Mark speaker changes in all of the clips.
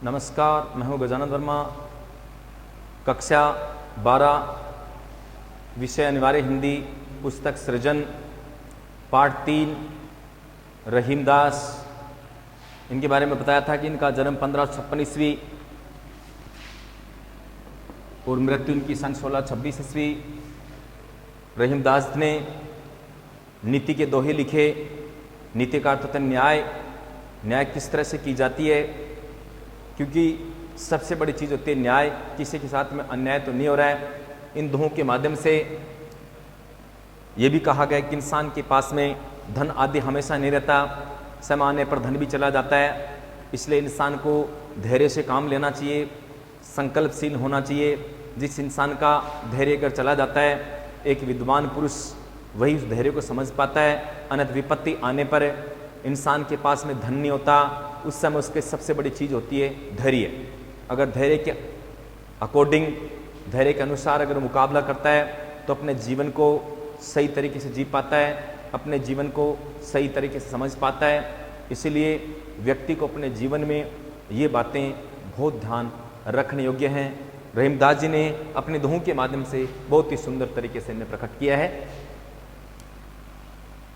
Speaker 1: नमस्कार, मैं हूं गजानन वर्मा। कक्षा 12 विषय अनिवार्य हिंदी, पुस्तक सृजन, पाठ 3 रहीमदास। इनके बारे में बताया था कि इनका जन्म 1556 ईस्वी और मृत्यु इनकी सन 1626 ईस्वी। रहीमदास ने नीति के दोहे लिखे। नीति का अर्थ होता है न्याय। न्याय किस तरह से की जाती है, क्योंकि सबसे बड़ी चीज़ होती है न्याय। किसी के साथ में अन्याय तो नहीं हो रहा है। इन दोहों के माध्यम से ये भी कहा गया कि इंसान के पास में धन आदि हमेशा नहीं रहता, समय आने पर धन भी चला जाता है। इसलिए इंसान को धैर्य से काम लेना चाहिए, संकल्पशील होना चाहिए। जिस इंसान का धैर्य अगर चला जाता है, एक विद्वान पुरुष वही उस धैर्य को समझ पाता है। अनंत विपत्ति आने पर इंसान के पास में धन नहीं होता, उस समय उसके सबसे बड़ी चीज़ होती है धैर्य। अगर धैर्य के अकॉर्डिंग, धैर्य के अनुसार अगर मुकाबला करता है तो अपने जीवन को सही तरीके से जी पाता है, अपने जीवन को सही तरीके से समझ पाता है। इसीलिए व्यक्ति को अपने जीवन में ये बातें बहुत ध्यान रखने योग्य हैं। रहीमदास जी ने अपने दोहों के माध्यम से बहुत ही सुंदर तरीके से इन्हें प्रकट किया है।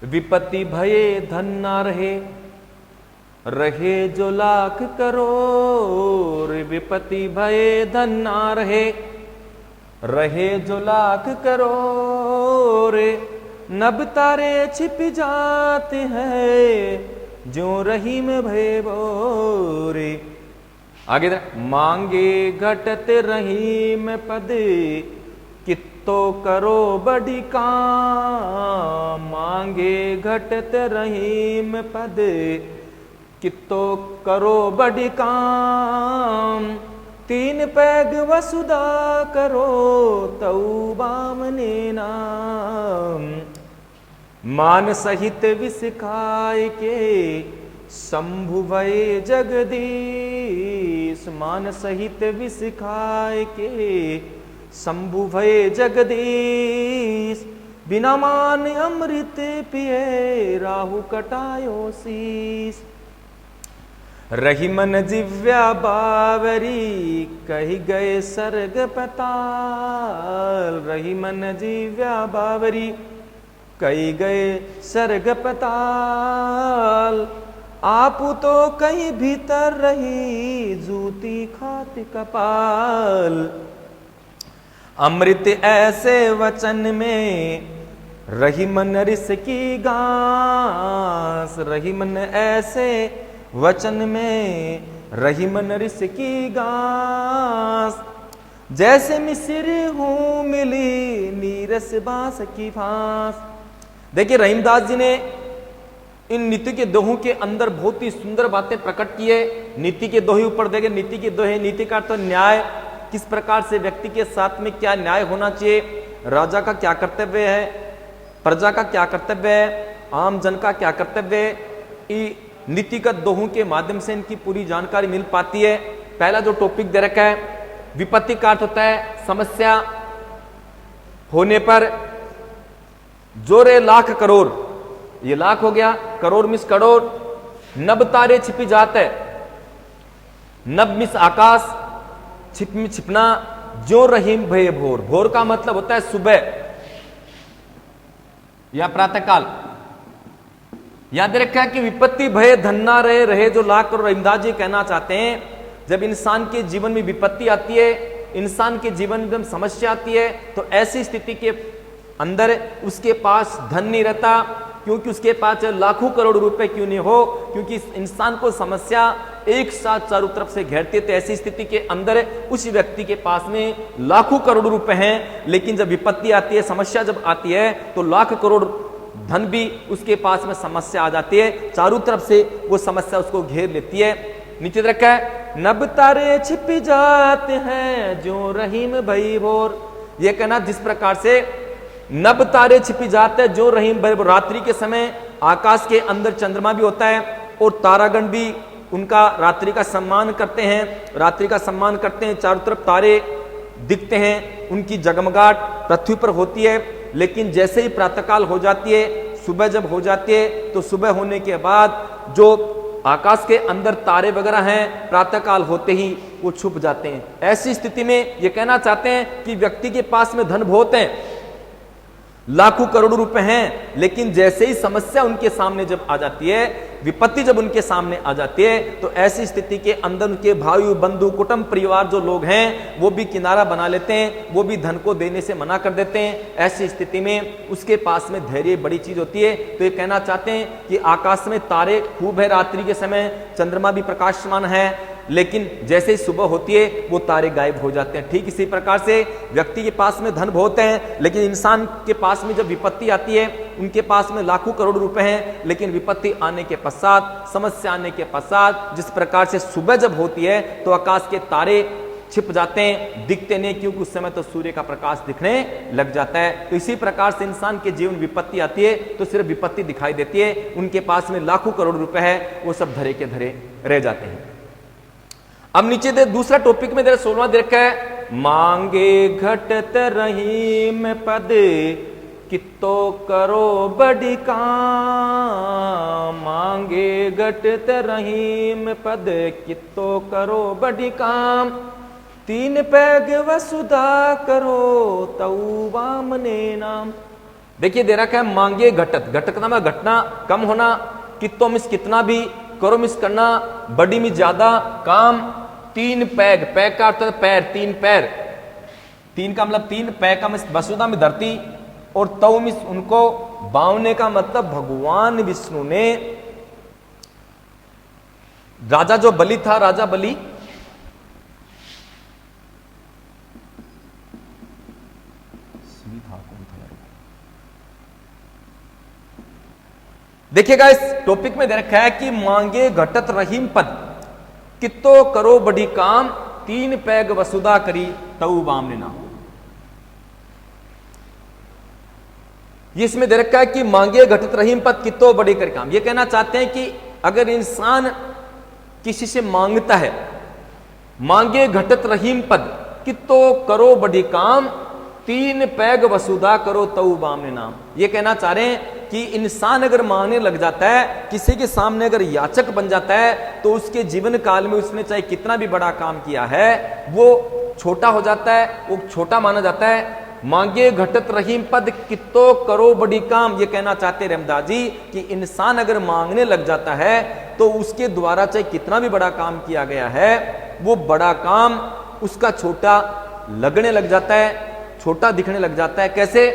Speaker 1: विपत्ति भये धन ना रहे, रहे जो लाख करोड़। विपत्ति भये धन ना रहे, रहे जो लाख करोड़। नभ तारे छिप जाते हैं, जो रहीम भये भोरे। आगे मांगे घटत रहीम पद, कित्तो करो बड़ी काम। मांगे घटत रहीम पद, कित्तो करो बड़ी काम। तीन पैग वसुदा करो, तऊ बामने नाम। मान सहित विष खाए के, शंभु भये जगदीश। मान सहित विष खाए के, शंभु भये जगदीश। बिना मान अमृत पिए, राहु कटायो शीस। रहीमन जिव्या बावरी, कही गए सर्ग पताल। रहीमन जिव्या बावरी, कही गए सर्ग पताल। आप तो कहीं भीतर रही, जूती खाती कपाल। अमृत ऐसे वचन में, रहीमन रिस की गांस। रहीमन ऐसे वचन में, रहीमन रिस की गांस। जैसे मिस्र हूं मिली, नीरस बांस की फांस। देखिए, रहीमदास जी ने इन नीति के दोहों के अंदर बहुत ही सुंदर बातें प्रकट की है। नीति के दोहे ऊपर देखे, नीति के दोहे, नीति का तो न्याय, किस प्रकार से व्यक्ति के साथ में क्या न्याय होना चाहिए, राजा का क्या कर्तव्य है, प्रजा का क्या कर्तव्य है, आम जन का क्या कर्तव्य है। नीतिगत दोहों के माध्यम से इनकी पूरी जानकारी मिल पाती है। पहला जो टॉपिक दे रखा है, विपत्ति का अर्थ होता है समस्या होने पर। जोरे लाख करोड़, ये लाख हो गया, करोड़ मिस करोड़। नभ तारे छिपी जाते, नभ मिस आकाश, छिप में छिपना। जो रहीम भये भोर। भोर का मतलब होता है सुबह या प्रातःकाल। याद रखा है कि विपत्ति भये धन ना रहे, रहे जो लाख करोड़। रहीमदास जी कहना चाहते हैं, जब इंसान के जीवन में विपत्ति आती है, इंसान के जीवन में जब समस्या आती है, तो ऐसी स्थिति के अंदर उसके पास धन नहीं रहता। क्योंकि उसके पास लाखों करोड़ रुपए क्यों नहीं हो, क्योंकि इंसान को समस्या एक साथ चारों तरफ से घेरती है। तो ऐसी स्थिति के अंदर उस व्यक्ति के पास में लाखों करोड़ रुपए हैं, लेकिन जब विपत्ति आती है, समस्या जब आती है, तो लाख करोड़ धन भी उसके पास में समस्या आ जाती है। चारों तरफ से वो समस्या उसको घेर लेती है। नीचे रखा है, नभ तारे छिप जाते हैं, जो रहीम भई भोर। ये कहना जिस प्रकार से नभ तारे छिपी जाते हैं, जो रहीम भई भोर। रात्रि के समय आकाश के अंदर चंद्रमा भी होता है और तारागण भी उनका रात्रि का सम्मान करते हैं, रात्रि का सम्मान करते हैं। चारों तरफ तारे दिखते हैं, उनकी जगमगाहट पृथ्वी पर होती है। लेकिन जैसे ही प्रातःकाल हो जाती है, सुबह जब हो जाती है, तो सुबह होने के बाद जो आकाश के अंदर तारे वगैरह हैं, प्रातःकाल होते ही वो छुप जाते हैं। ऐसी स्थिति में ये कहना चाहते हैं कि व्यक्ति के पास में धन बहुत है, लाखों करोड़ों रुपए हैं, लेकिन जैसे ही समस्या उनके सामने जब आ जाती है, विपत्ति जब उनके सामने आ जाती है, तो ऐसी स्थिति के अंदर उनके भाई बंधु कुटुंब परिवार जो लोग हैं वो भी किनारा बना लेते हैं, वो भी धन को देने से मना कर देते हैं। ऐसी स्थिति में उसके पास में धैर्य बड़ी चीज होती है। तो ये कहना चाहते हैं कि आकाश में तारे खूब है, रात्रि के समय चंद्रमा भी प्रकाशमान है, लेकिन जैसे ही सुबह होती है वो तारे गायब हो जाते हैं। ठीक इसी प्रकार से व्यक्ति के पास में धन बहुत है, लेकिन इंसान के पास में जब विपत्ति आती है, उनके पास में लाखों करोड़ रुपए हैं, लेकिन विपत्ति आने के पश्चात, समस्या आने के पश्चात, जिस प्रकार से सुबह जब होती है तो आकाश के तारे छिप जाते हैं, दिखते नहीं, क्योंकि उस समय तो सूर्य का प्रकाश दिखने लग जाता है। तो इसी प्रकार से इंसान के जीवन विपत्ति आती है तो सिर्फ विपत्ति दिखाई देती है, उनके पास में लाखों करोड़ रुपए है, वो सब धरे के धरे रह जाते हैं। अब नीचे दे दूसरा टॉपिक में 16वां दे रखा है, मांगे घटत रहीम पद कितो करो बड़ी काम, मांगे घटत रहीम पद कितो करो बड़ी काम, तीन पैग वसुधा करो तऊ वामने नाम। देखिए दे रखा है मांगे घटत, घटत नाम घटना, कम होना, कितो मिस कितना भी, करो मिस करना, बड़ी मिस ज्यादा, काम, तीन पैग, पैग का अर्थ है पैर, तीन पैर, तीन का मतलब तीन, पैग का मिस वसुधा में धरती, और तव मिस उनको, बावने का मतलब भगवान विष्णु ने राजा जो बलि था, राजा बलि देखिएगा इस टॉपिक में दे रखा है कि मांगे घटत रहीम पद कितो करो बड़ी काम, तीन पैग वसुधा करी तऊ बामने नाम। ये इसमें दे रखा है कि मांगे घटत रहीम पद कितो बड़ी कर काम। ये कहना चाहते हैं कि अगर इंसान किसी से मांगता है, मांगे घटत रहीम पद कितो करो बड़ी काम, तीन पैग वसुधा करो तऊ बामने नाम। ये कहना चाह रहे हैं कि इंसान अगर मांगने लग जाता है, किसी के सामने अगर याचक बन जाता है, तो उसके जीवन काल में उसने चाहे कितना भी बड़ा काम किया है वो छोटा हो जाता है, वो छोटा माना जाता है। मांगे घटत रहीम पद कितो करो बड़ी काम। ये कहना चाहते रमदास जी कि इंसान अगर मांगने लग जाता है तो उसके द्वारा चाहे कितना भी बड़ा काम किया गया है, वो बड़ा काम उसका छोटा लगने लग जाता है, छोटा दिखने लग जाता है। कैसे?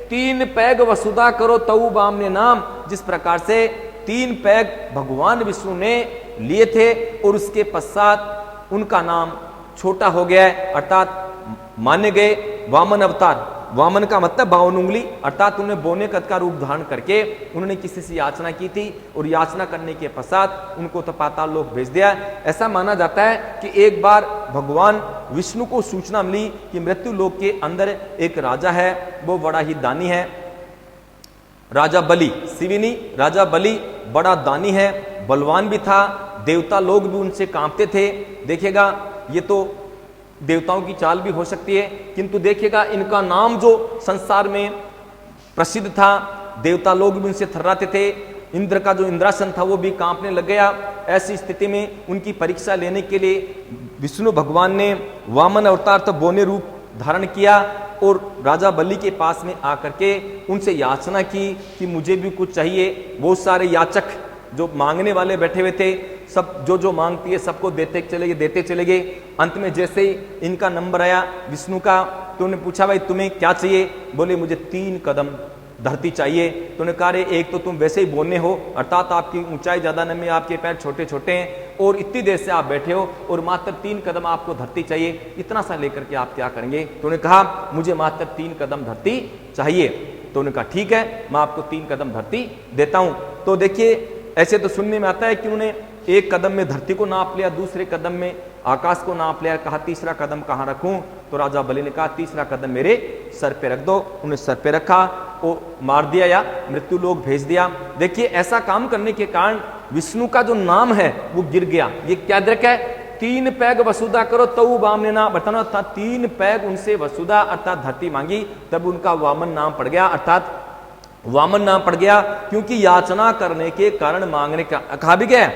Speaker 1: तीन पैग वसुधा करो तऊ बामने नाम। जिस प्रकार से तीन पैग भगवान विष्णु ने लिए थे और उसके पश्चात उनका नाम छोटा हो गया है, अर्थात माने गए वामन अवतार। वामन का मतलब 52 उंगली, अर्थात उन्हें बोने कद का रूप धारण करके उन्होंने किसी से याचना की थी और याचना करने के पश्चात उनको तो पाताल लोक भेज दिया। ऐसा माना जाता है कि एक बार भगवान विष्णु को सूचना मिली कि मृत्यु लोक के अंदर एक राजा है, वो बड़ा ही दानी है, राजा बलि, शिविनी राजा बलि बड़ा दानी है, बलवान भी था, देवता लोग भी उनसे कांपते थे। देखिएगा ये तो देवताओं की चाल भी हो सकती है, किंतु देखिएगा इनका नाम जो संसार में प्रसिद्ध था, देवता लोग भी उनसे थर्राते थे। इंद्र का जो इंद्रासन था वो भी कांपने लग गया। ऐसी स्थिति में उनकी परीक्षा लेने के लिए विष्णु भगवान ने वामन अवतार तो बोने रूप धारण किया और राजा बलि के पास में आकर के उनसे याचना की कि मुझे भी कुछ चाहिए। बहुत सारे याचक जो मांगने वाले बैठे हुए थे, सब जो मांगती है सबको देते चले गए। अंत में जैसे ही इनका नंबर आया विष्णु का, तो उन्होंने पूछा भाई तुम्हें क्या चाहिए? बोले मुझे 3 कदम धरती चाहिए। तो उन्होंने कहा एक तो तुम वैसे ही बोने हो, अर्थात आपकी ऊंचाई ज्यादा नहीं है, आपके पैर छोटे छोटे हैं और इतनी देर से आप बैठे हो और मात्र 3 कदम आपको धरती चाहिए, इतना सा लेकर के आप क्या करेंगे? तो उन्होंने कहा मुझे मात्र 3 कदम धरती चाहिए। तो उन्होंने कहा ठीक है, मैं आपको 3 कदम धरती देता हूं। तो देखिए ऐसे तो सुनने में आता है कि उन्होंने 1 कदम में धरती को नाप लिया, दूसरे कदम में आकाश को नाप लिया, कहा तीसरा कदम कहाँ रखूं? तो राजा बलि ने कहा तीसरा कदम मेरे सर पे रख दो। उन्हें सर पे रखा, वो मार दिया या मृत्यु लोक भेज दिया। देखिए ऐसा काम करने के कारण विष्णु का जो नाम है वो गिर गया। ये क्या रखा है? 3 पैग वसुधा करो तऊ वामने नाम। बताना था 3 पैग उनसे वसुधा अर्थात धरती मांगी, तब उनका वामन नाम पड़ गया, अर्थात वामन नाम पड़ गया, क्योंकि याचना करने के कारण मांगने का कहा भी गया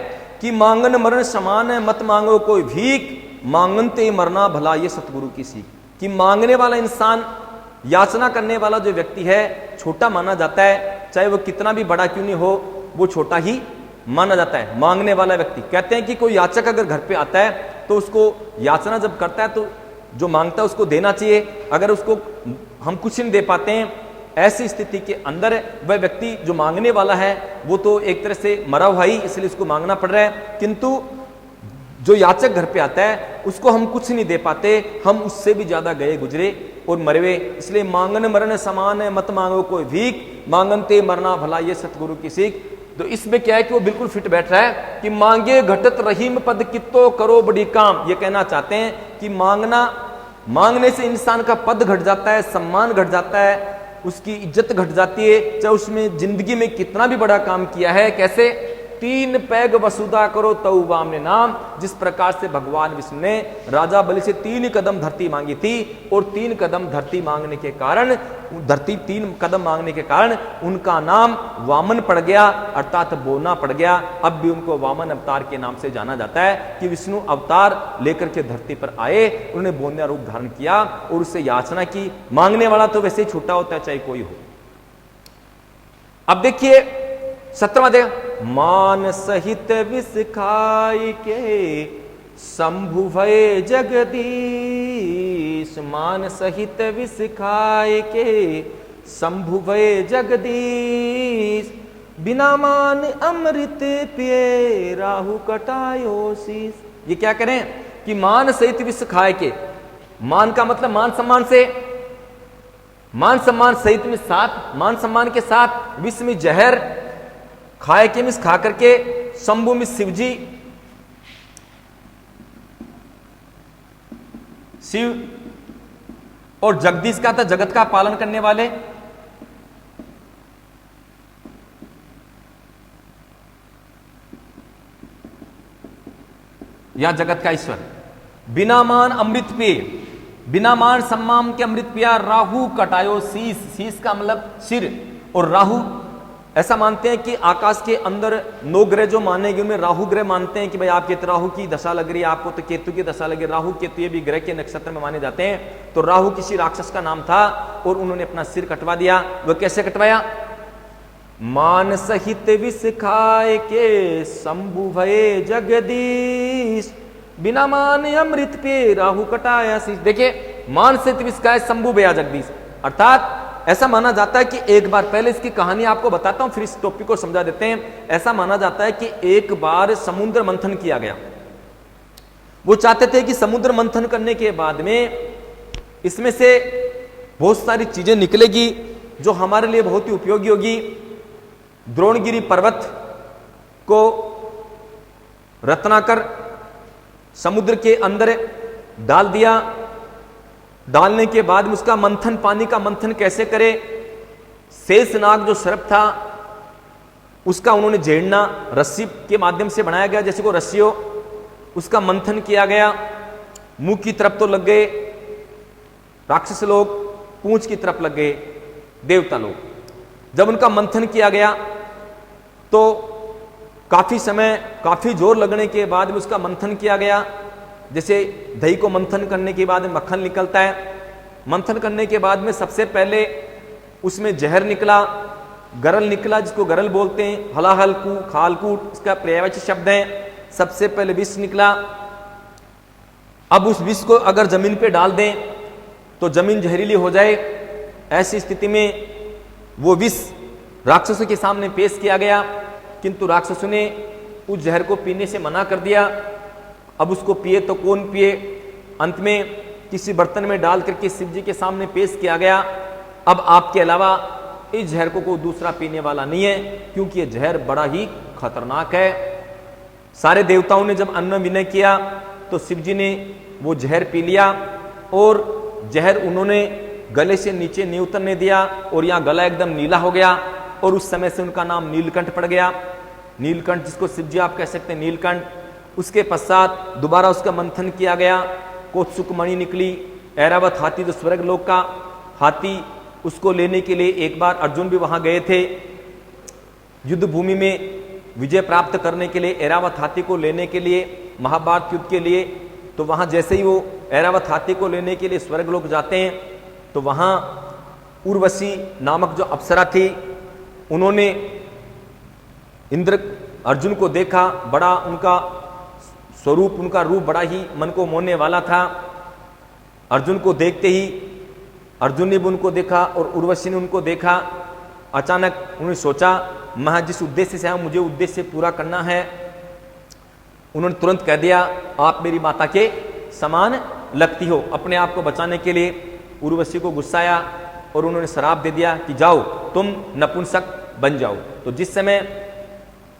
Speaker 1: कि मांगन मरण समान है, मत मांगो कोई भीख, मांगनते मरना भला, ये सतगुरु की सीख। कि मांगने वाला इंसान, याचना करने वाला जो व्यक्ति है, छोटा माना जाता है, चाहे वो कितना भी बड़ा क्यों नहीं हो, वो छोटा ही माना जाता है, मांगने वाला व्यक्ति। कहते हैं कि कोई याचक अगर घर पे आता है तो उसको याचना जब करता है तो जो मांगता है उसको देना चाहिए। अगर उसको हम कुछ नहीं दे पाते हैं, ऐसी स्थिति के अंदर वह व्यक्ति जो मांगने वाला है वो तो एक तरह से मरा हुआ ही, इसलिए उसको मांगना पड़ रहा है। किंतु जो याचक घर पे आता है उसको हम कुछ नहीं दे पाते, हम उससे भी ज्यादा गए गुजरे और मरे हुए। इसलिए मांगन मरण समान है, मत मांगो कोई भीख, मांगनते मरना भला, ये सतगुरु की सीख। तो इसमें क्या है कि वो बिल्कुल फिट बैठ रहा है कि मांगे घटत रहीम पद कितो करो बड़ी काम। ये कहना चाहते हैं कि मांगने से इंसान का पद घट जाता है, सम्मान घट जाता है, उसकी इज्जत घट जाती है, चाहे उसमें जिंदगी में कितना भी बड़ा काम किया है। कैसे? 3 पैग वसुधा करो तऊ वामने नाम। जिस प्रकार से भगवान विष्णु ने राजा बलि से 3 कदम धरती मांगी थी और 3 कदम धरती मांगने के कारण, धरती 3 कदम मांगने के कारण उनका नाम वामन पड़ गया, अर्थात बोना पड़ गया। अब भी उनको वामन अवतार के नाम से जाना जाता है कि विष्णु अवतार लेकर के धरती पर आए, उन्होंने बोना रूप धारण किया और उससे याचना की। मांगने वाला तो वैसे ही छोटा होता है, चाहे कोई हो। अब देखिए 17वां अध्याय, मान सहित विष खाई के शंभु भये जगदीश। मान सहित विष खाए के शंभु भये जगदीश। बिना मान अमृत पिए राहु कटायो शीश। ये क्या करें कि मान सहित विष खाए के, मान का मतलब मान सम्मान से, मान सम्मान सहित में साथ, मान सम्मान के साथ विष में जहर, खाए के मिस खा करके, शंभु में शिव जी, शिव और जगदीश का था जगत का पालन करने वाले। या जगत का ईश्वर। बिना मान अमृत पिए, बिना मान सम्मान के अमृत पिया, राहु कटायो शीश। शीश का मतलब सिर, और राहु ऐसा मानते हैं कि आकाश के अंदर 9 ग्रह जो माने गए उनमें राहु ग्रह मानते हैं कि भाई आपके राहु की दशा लग रही है, आपको तो केतु की दशा लग रही है। राहु केतु ये भी ग्रह के नक्षत्र में माने जाते हैं। तो राहु किसी राक्षस का नाम था और उन्होंने अपना सिर कटवा दिया। वो कैसे कटवाया? मान सहित विष खाए के शंभु भये जगदीश। बिना मान अमृत पे राहु कटाया शीश। देखिए, मान सहित विष खाए शंभु भया जगदीश, अर्थात ऐसा माना जाता है कि एक बार, पहले इसकी कहानी आपको बताता हूं फिर इस टॉपिक को समझा देते हैं। ऐसा माना जाता है कि एक बार समुद्र मंथन किया गया। वो चाहते थे कि समुद्र मंथन करने के बाद में इसमें से बहुत सारी चीजें निकलेगी जो हमारे लिए बहुत ही उपयोगी होगी। द्रोणगिरी पर्वत को रत्नाकर समुद्र के अंदर डाल दिया। डालने के बाद में उसका मंथन, पानी का मंथन कैसे करे? शेषनाग जो सर्प था उसका उन्होंने जेड़ना रस्सी के माध्यम से बनाया गया, जैसे को रस्सी हो, उसका मंथन किया गया। मुंह की तरफ तो लग गए राक्षस लोग, पूंछ की तरफ लग गए देवता लोग। जब उनका मंथन किया गया तो काफी समय, काफी जोर लगने के बाद में उसका मंथन किया गया। जैसे दही को मंथन करने के बाद मक्खन निकलता है, मंथन करने के बाद में सबसे पहले उसमें जहर निकला, गरल निकला, जिसको गरल बोलते हैं। हलाहलकू, खालकूट इसका पर्यायवाची शब्द है। सबसे पहले विष निकला। अब उस विष को अगर जमीन पे डाल दें तो जमीन जहरीली हो जाए। ऐसी स्थिति में वो विष राक्षसों के सामने पेश किया गया, किंतु राक्षसों ने उस जहर को पीने से मना कर दिया। अब उसको पिए तो कौन पिए? अंत में किसी बर्तन में डाल करके शिव जी के सामने पेश किया गया। अब आपके अलावा इस जहर को कोई दूसरा पीने वाला नहीं है, क्योंकि यह जहर बड़ा ही खतरनाक है। सारे देवताओं ने जब अन्न विनय किया तो शिव जी ने वो जहर पी लिया और जहर उन्होंने गले से नीचे नहीं उतरने दिया और यहाँ गला एकदम नीला हो गया और उस समय से उनका नाम नीलकंठ पड़ गया। नीलकंठ, जिसको शिव जी आप कह सकते हैं नीलकंठ। उसके पश्चात दोबारा उसका मंथन किया गया, कोत्सुक मणि निकली, ऐरावत हाथी जो स्वर्ग लोक का हाथी, उसको लेने के लिए एक बार अर्जुन भी वहां गए थे। युद्ध भूमि में विजय प्राप्त करने के लिए, ऐरावत हाथी को लेने के लिए, महाभारत युद्ध के लिए, तो वहां जैसे ही वो ऐरावत हाथी को लेने के लिए स्वर्गलोक जाते हैं तो वहां उर्वशी नामक जो अप्सरा थी, उन्होंने इंद्र अर्जुन को देखा, बड़ा उनका स्वरूप, उनका रूप बड़ा ही मन को मोहने वाला था। अर्जुन को देखते ही अर्जुन ने भी उनको देखा और उर्वशी ने उनको देखा। अचानक उन्होंने सोचा, मैं जिस उद्देश्य से आया मुझे उद्देश्य पूरा करना है। उन्होंने तुरंत कह दिया, आप मेरी माता के समान लगती हो। अपने आप को बचाने के लिए उर्वशी को गुस्साया और उन्होंने श्राप दे दिया कि जाओ तुम नपुंसक बन जाओ। तो जिस समय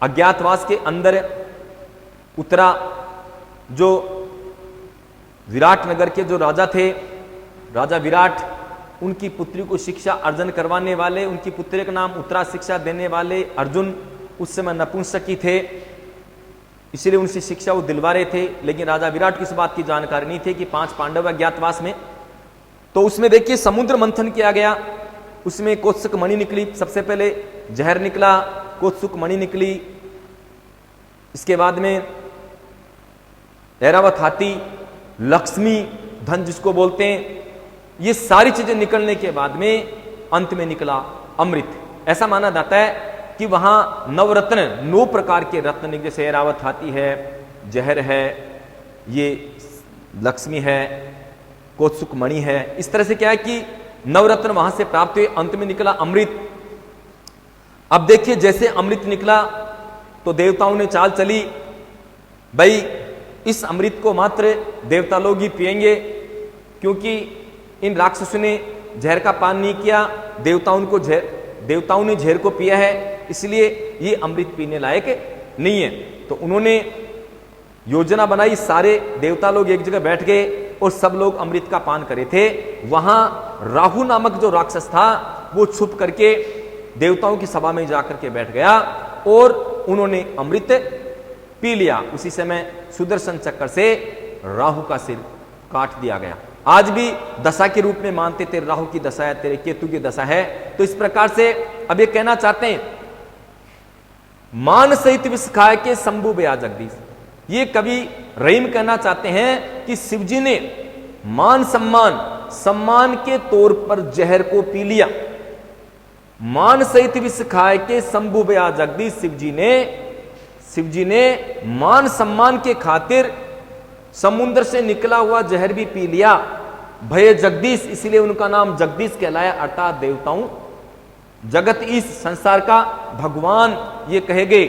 Speaker 1: अज्ञातवास के अंदर उत्तरा, जो विराट नगर के जो राजा थे, राजा विराट, उनकी पुत्री को शिक्षा अर्जन करवाने वाले, उनकी पुत्री का नाम उत्तरा शिक्षा देने वाले अर्जुन उस समय नपुंसक ही थे, इसलिए उनसे शिक्षा वो दिलवा रहे थे। लेकिन राजा विराट को इस बात की जानकारी नहीं थी कि 5 पांडव अज्ञातवास में। तो उसमें देखिए समुद्र मंथन किया गया, उसमें कौत्सुक मणि निकली, सबसे पहले जहर निकला, कौत्सुक मणि निकली, इसके बाद में ऐरावत हाथी, लक्ष्मी धन जिसको बोलते हैं, ये सारी चीजें निकलने के बाद में अंत में निकला अमृत। ऐसा माना जाता है कि वहां नवरत्न, 9 प्रकार के रत्न निकले, जैसे ऐरावत हाथी है, जहर है, ये लक्ष्मी है, कौत्सुक मणि है। इस तरह से क्या है कि नवरत्न वहां से प्राप्त हुए, अंत में निकला अमृत। अब देखिए जैसे अमृत निकला तो देवताओं ने चाल चली, भाई इस अमृत को मात्र देवता लोग ही पिएंगे, क्योंकि इन राक्षसों ने जहर का पान नहीं किया, देवताओं ने जहर को पिया है, इसलिए ये अमृत पीने लायक नहीं है। तो उन्होंने योजना बनाई, सारे देवता लोग एक जगह बैठ गए और सब लोग अमृत का पान करे थे। वहां राहु नामक जो राक्षस था वो छुप करके देवताओं की सभा में जाकर के बैठ गया और उन्होंने अमृत पी लिया। उसी समय सुदर्शन चक्र से राहु का सिर काट दिया गया। आज भी दशा के रूप में मानते, तेरे राहु की दशा है, तेरे केतु की दशा है। तो इस प्रकार से अब ये कहना चाहते हैं, मान सहित विष खाए के शंभु बया जगदीश। ये कवि रहीम कहना चाहते हैं कि शिवजी ने मान सम्मान के तौर पर जहर को पी लिया। मान सहित विष खाए के शंभु बया जगदीश, शिवजी ने मान सम्मान के खातिर समुद्र से निकला हुआ जहर भी पी लिया। भय जगदीश, इसलिए उनका नाम जगदीश कहलाया, अर्थात देवताओं जगत इस संसार का भगवान ये कहे गए।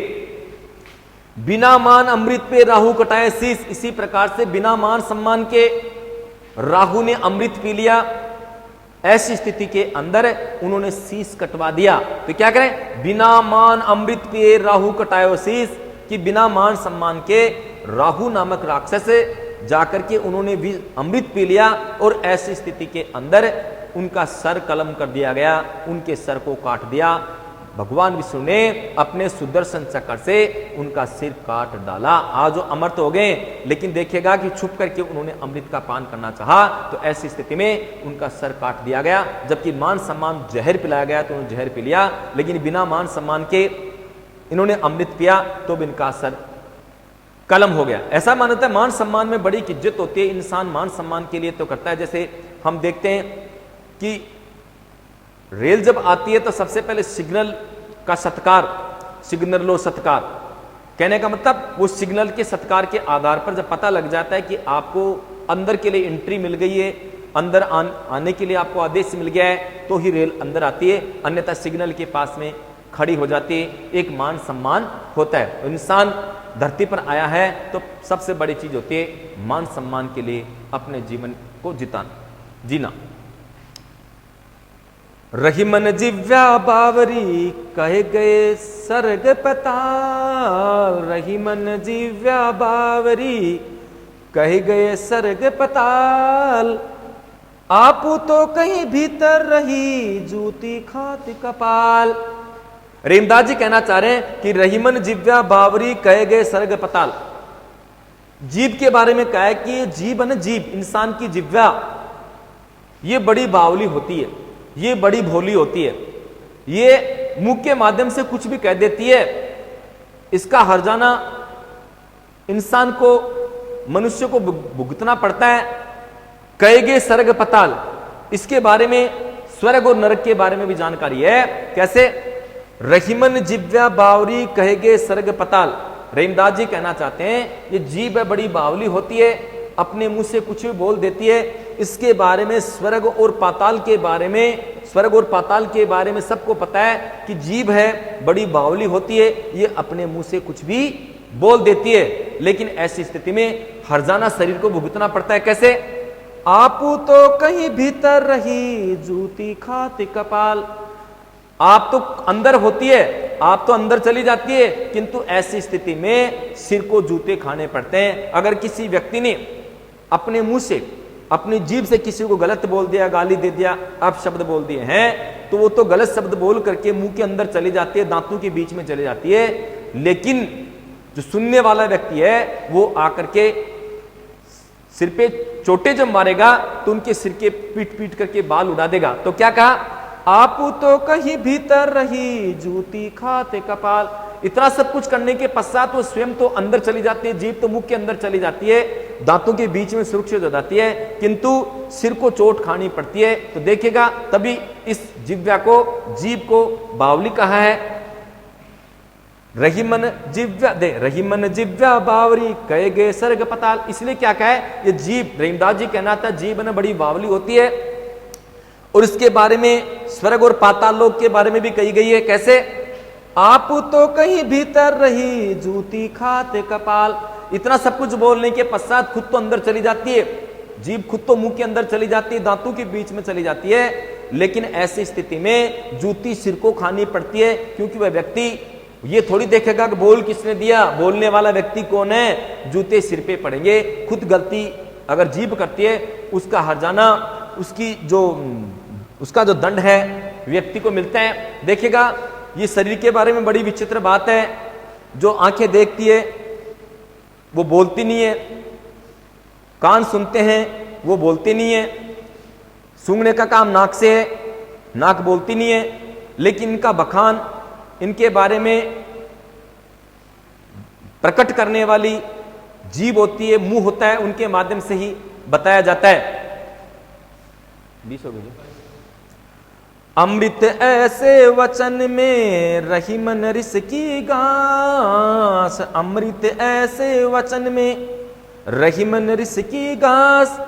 Speaker 1: बिना मान अमृत पे राहु कटाए शीश, इसी प्रकार से बिना मान सम्मान के राहु ने अमृत पी लिया। ऐसी स्थिति के अंदर उन्होंने शीश कटवा दिया। तो क्या करें, बिना मान अमृत पे राहु कटाए शीश, कि बिना मान सम्मान के राहु नामक राक्षस जाकर के उन्होंने भी अमृत पी लिया और ऐसी स्थिति के अंदर उनका सर कलम कर दिया गया, उनके सर को काट दिया। भगवान विष्णु ने अपने सुदर्शन चक्र से उनका सिर काट डाला। आज वो अमर तो हो गए, लेकिन देखिएगा कि छुप करके उन्होंने अमृत का पान करना चाहा, तो ऐसी स्थिति में उनका सर काट दिया गया। जबकि मान सम्मान जहर पिलाया गया तो उन्होंने जहर पी लिया, लेकिन बिना मान सम्मान के इन्होंने अमृत पिया तो इनका सर कलम हो गया। ऐसा मानता है मान सम्मान में बड़ी इज्जत होती है, इंसान मान सम्मान के लिए तो करता है। जैसे हम देखते हैं कि रेल जब आती है तो सबसे पहले सिग्नल का सत्कार, सिग्नल लो सत्कार, कहने का मतलब वो सिग्नल के सत्कार के आधार पर जब पता लग जाता है कि आपको अंदर के लिए एंट्री मिल गई है, अंदर आने के लिए आपको आदेश मिल गया है, तो ही रेल अंदर आती है, अन्यथा सिग्नल के पास में खड़ी हो जाती है। एक मान सम्मान होता है। इंसान धरती पर आया है तो सबसे बड़ी चीज होती है मान सम्मान के लिए अपने जीवन को जीना। रही मन जिव्या बावरी कहे गए सर्ग पताल, रही मन जिव्या बावरी कहे गए सर्ग पताल, आपू तो कहीं भीतर रही जूती खाती कपाल। रेमदास जी कहना चाह रहे हैं कि रहीमन जिव्या बावरी कहे गए सर्ग पताल। जीव के बारे में कहा है कि ये जीव है ना, जीव इंसान की जिव्या ये बड़ी बावली होती है, ये बड़ी भोली होती है, ये मुंह के माध्यम से कुछ भी कह देती है। इसका हर्जाना इंसान को, मनुष्य को भुगतना पड़ता है। कहेगे स्वर्ग पताल, इसके बारे में, स्वर्ग और नरक के बारे में भी जानकारी है। कैसे? रहीमन जिव्या बावरी कहेगे स्वर्ग पताल। रहीमदास जी कहना चाहते हैं ये जीभ है बड़ी बावली होती है, अपने मुंह से कुछ भी बोल देती है। इसके बारे में, स्वर्ग और पाताल के बारे में, स्वर्ग और पाताल के बारे में सबको पता है कि जीभ है बड़ी बावली होती है, ये अपने मुंह से कुछ भी बोल देती है। लेकिन ऐसी स्थिति में हर्जाना शरीर को भुगतना पड़ता है। कैसे? आपू तो कहीं भीतर रही जूती खाते कपाल। आप तो अंदर होती है, आप तो अंदर चली जाती है, किंतु ऐसी स्थिति में सिर को जूते खाने पड़ते हैं। अगर किसी व्यक्ति ने अपने मुंह से, अपनी जीभ से किसी को गलत बोल दिया, गाली दे दिया, अपशब्द बोल दिए हैं, तो वो तो गलत शब्द बोल करके मुंह के अंदर चली जाती है, दांतों के बीच में चली जाती है। लेकिन जो सुनने वाला व्यक्ति है वो आकर के सिर पे चोटे जब मारेगा तो उनके सिर के पीट पीट करके बाल उड़ा देगा। तो क्या कहा? आप तो कहीं भीतर रही जूती खाते कपाल। इतना सब कुछ करने के पश्चात वो स्वयं तो अंदर चली जाती है, जीभ तो मुख के अंदर चली जाती है, दांतों के बीच में सुरक्षित हो जाती है, किंतु सिर को चोट खानी पड़ती है। तो देखेगा, तभी इस जिव्या को, जीभ को बावली कहा है। रहीमन जिव्या दे, रहीमन जिव्या बावरी कहेगे स्वर्ग पताल। इसलिए क्या कहे? ये जीभ, रहीमदास जी कहना था जीभ न बड़ी बावली होती है, और इसके बारे में स्वर्ग और पाताल लोक के बारे में भी कही गई है। कैसे? आप तो कहीं भीतर रही जूती खाते कपाल। इतना सब कुछ बोलने के पश्चात खुद तो अंदर चली जाती है, जीभ खुद तो मुंह के अंदर चली जाती है, दांतों के बीच में चली जाती है। लेकिन ऐसी स्थिति में जूती सिर को खानी पड़ती है, क्योंकि वह व्यक्ति ये थोड़ी देखेगा कि बोल किसने दिया, बोलने वाला व्यक्ति कौन है, जूते सिर पे पड़ेंगे। खुद गलती अगर जीभ करती है, उसका हर्जाना, उसकी जो, उसका जो दंड है व्यक्ति को मिलता है। देखिएगा, ये शरीर के बारे में बड़ी विचित्र बात है। जो आंखें देखती है वो बोलती नहीं है, कान सुनते हैं वो बोलते नहीं है, सूंघने का काम नाक से है, नाक बोलती नहीं है। लेकिन इनका बखान, इनके बारे में प्रकट करने वाली जीभ होती है, मुंह होता है, उनके माध्यम से ही बताया जाता है। 20 हो गई। अमृत ऐसे वचन में रहीमन रिस की घास, अमृत ऐसे वचन में रहीमन रिस की घास,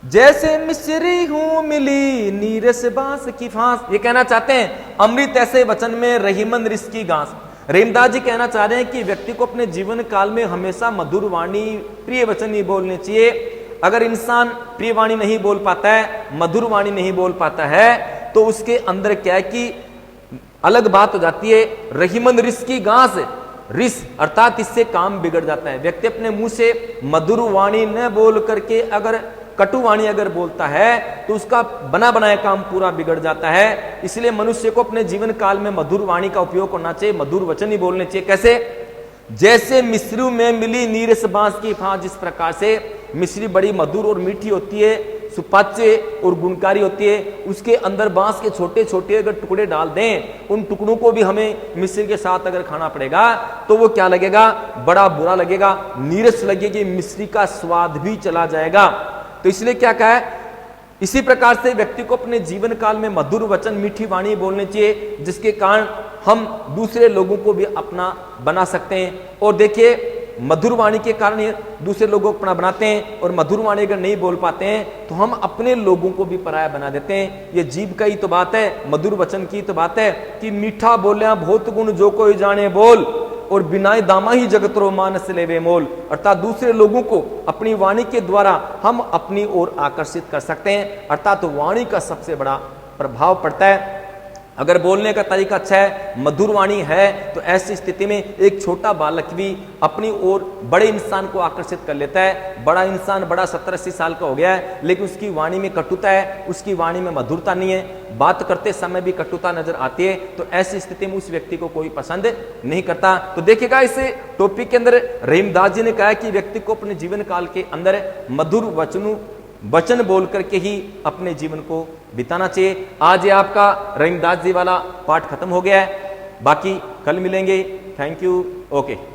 Speaker 1: जैसे मिश्री हूं मिली नीरस बांस की फांस। ये कहना चाहते हैं अमृत ऐसे वचन में रहीमन रिस की घास। रहीमदास जी कहना चाह रहे हैं कि व्यक्ति को अपने जीवन काल में हमेशा मधुर वाणी, प्रिय वचन ही बोलने चाहिए। अगर इंसान प्रिय वाणी नहीं बोल पाता है, मधुर वाणी नहीं बोल पाता है, तो उसके अंदर क्या है कि अलग बात हो जाती है। रहीमन रिस की घास, रिस अर्थात इससे काम बिगड़ जाता है। व्यक्ति अपने मुंह से मधुर वाणी न बोल करके अगर कटु वाणी अगर बोलता है तो उसका बना बनाया काम पूरा बिगड़ जाता है। इसलिए मनुष्य को अपने जीवन काल में मधुर वाणी का उपयोग करना चाहिए, मधुर वचन ही बोलने चाहिए। कैसे? जैसे मिश्री में मिली नीरस बांस की फांस, जिस प्रकार से मिश्री बड़ी मधुर और मीठी होती है, सुपाच्य और गुणकारी होती है, उसके अंदर बांस के छोटे छोटे अगर टुकड़े डाल दें, उन टुकड़ों को भी हमें मिश्री के साथ अगर खाना पड़ेगा तो वो क्या लगेगा? बड़ा बुरा लगेगा, नीरस लगेगी, मिश्री का स्वाद भी चला जाएगा। तो इसलिए क्या कहा है? इसी प्रकार से व्यक्ति को अपने जीवन काल में मधुर वचन, मीठी वाणी बोलने चाहिए, जिसके कारण हम दूसरे लोगों को भी अपना बना सकते हैं। और देखिए, मधुर वाणी के कारण दूसरे लोगों को अपना बनाते हैं, और मधुर वाणी अगर नहीं बोल पाते हैं तो हम अपने लोगों को भी पराया बना देते हैं। ये जीभ का ही तो बात है, मधुर वचन की तो बात है कि मीठा बोलिया बहुत गुण जो कोई जाने बोल, और बिनाए दामा ही जगत रो मानस लेवे मोल। अर्थात दूसरे लोगों को अपनी वाणी के द्वारा हम अपनी ओर आकर्षित कर सकते हैं। अर्थात वाणी का सबसे बड़ा प्रभाव पड़ता है। अगर बोलने का तरीका अच्छा है, मधुर वाणी है, तो ऐसी स्थिति में एक छोटा बालक भी अपनी ओर बड़े इंसान को आकर्षित कर लेता है। बड़ा इंसान, बड़ा 70-80 साल का हो गया है, लेकिन उसकी वाणी में कटुता है, उसकी वाणी में मधुरता नहीं है, बात करते समय भी कटुता नजर आती है, तो ऐसी स्थिति में उस व्यक्ति को कोई पसंद नहीं करता। तो देखिएगा, इस टॉपिक के अंदर रहीमदास जी ने कहा कि व्यक्ति को अपने जीवन काल के अंदर मधुर वचन बोल करके ही अपने जीवन को बिताना चाहिए। आज ये आपका रहीमदास जी वाला पाठ खत्म हो गया है, बाकी कल मिलेंगे। Thank you, okay.